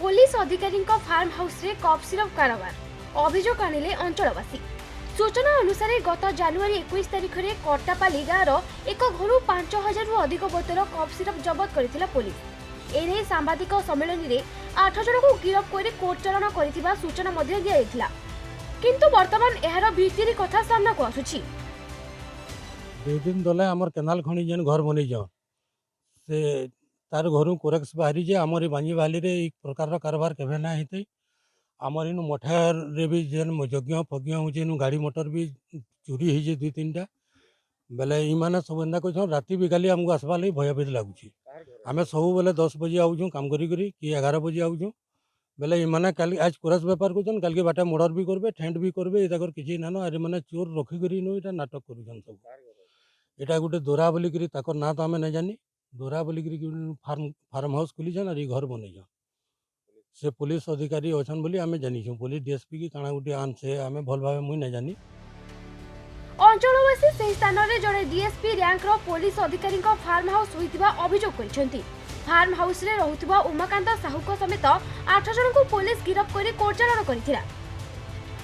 Police अधिकारी farm house रे cup syrup कारोबार अभियोग आनिले अंचलवासी। सूचना अनुसार गत जनवरी 21 तारिख में कट्टापाली गाँव एक घर 5000 रु अधिक बोतल कप सिरप जबत करथिला पुलिस। एने सांबादिक सम्मेलन में 8 जन को गिरफ कर कोर्ट चालाण करथिबा सूचना मध्य दिया जायतिला। किंतु वर्तमान एहार भीतिरी कथा सामना को आसुछि। 2 दिन तले आमर केनाल खणी जेन घर बनै जाओ से तार घर कोरेक्स बाहरी जे आमर बांजी बाली रे एक प्रकार कारबार केबे ना हेते। आमर इनु मठार रे भी जेन यज्ञ फज्ञ होचे नु गाड़ी मोटर भी चोरी हे जे 2-3टा बेले इमाने सब एंदा कहछो राती भी खाली हमको आसबा लई भयभीत लागुची। आमे सब बेले 10 बजे आउछु काम करी करी कि 11 बजे आउछु बेले इमाने काली आज कोरस व्यापार करछन काल के बाटा मर्डर भी करबे ठेंड भी करबे एताकर किछि नानो अरे माने चोर रखी करी नु एटा नाटक करूछन सब। एटा गुटे दोरा बोली करी ताकर ना तो आमे नै जानी दोरा बोली करी फार्म हाउस खुली छन और घर बनै छ से पुलिस अधिकारी अछन बोली आमे जानी छु पुलिस डीएसपी की काना गुटे आन से आमे भल भाबे मुई नै जानी। अंचलवासी से स्थान रे जड़े डीएसपी रैंक रो पुलिस अधिकारी फार्म हाउस होइतिबा अभियोग करिसेंती। फार्म हाउस रे रहुतिबा उमाकांत साहू को समेत 8 जन को पुलिस गिरफ करी कोर्ट चालाण करथिला।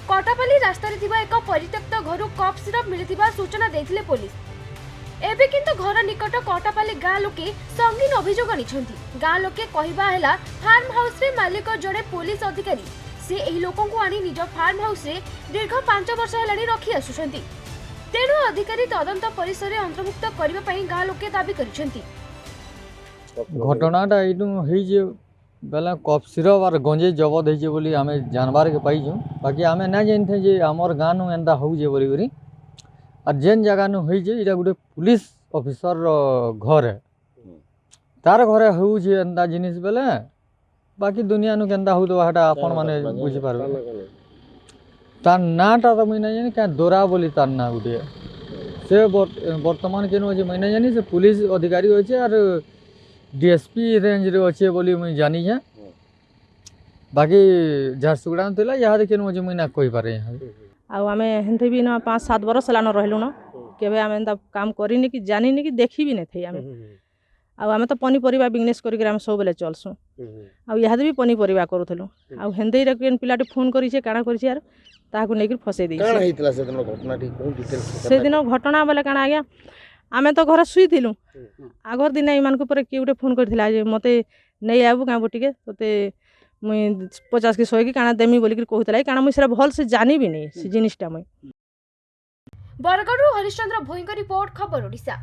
कटापाली रास्ता रे थिबा एक परित्यक्त घर कप सिरप मिलिथिबा सूचना देथिले पुलिस। एबे किंतु घर निकट कटापाली गाँ लोके संगीन अभियोग आनिछंती। गाँ लोके कहिबा हैला फार्म हाउस रे मालिक जड़े पुलिस अधिकारी से एही लोकन को आनी निज फार्म हाउस रे दीर्घ 5 वर्ष हेलानी रखी आसुछंती। तेणु अधिकारी तदंत परिसर रे अंतर्भुक्त करिबा पई गाँ लोके दाबी करिछंती। घटनाटा इनु हेई जे बेला कप सिरप और गंजे जबत हेई जे बोली आमे जानबार के पाई छु बाकी आमे ना जानथे जे हमर गाँ नु एंदा होउ जे बोली करी और जेन जगह नु होई जे इटा गुटे पुलिस ऑफिसर घर है तार घरे होउ जे एंदा जिनिस बेले बाकी दुनिया नु केंदा होउ तो हटा अपन माने बुझी पारबे तार नाटा तो मैं नहीं जानी क्या दोरा बोली तार ना गुटे से वर्तमान केनु जे मैं नहीं जानी से पुलिस अधिकारी होचे और डीएसपी रेंज रे अच्छे बोली मुझे जानी है बाकी झारसुगुड़ा थिला यहाँ देखे मुझे मुझे ना कही पारे यहाँ आमे हेंते भी ना 5-7 बरस लान रहलु ना केबे आमे एंता काम करिनी कि जानिनी कि देखी भी नै थई आमे आमे तो पनीपरिबा बिजनेस करी आमे सब बेले चलसु यहाँ भी पनीपरिबा करूथलु हेंते रे केन पिलाटी फोन करी छे काना करी छे यार ताकू नै कि फसे दै काना हितला से दिन घटना ठीक कोन डिटेल्स से दिन घटना बेले काना आज्ञा आमे तो घर सुई थिलु आगर दिन इमान को पर के उठे फोन करथिला जे मते नै आबु का बटिके तते मुई 50 की 100 की काना देमी बोली कहूतला काना मुई सेरा भल से जानी भी नै से जिनिसटा मुई। बरगढ़ हरिश्चंद्र भोईଙ୍କ रिपोर्ट खबर ओडिशा।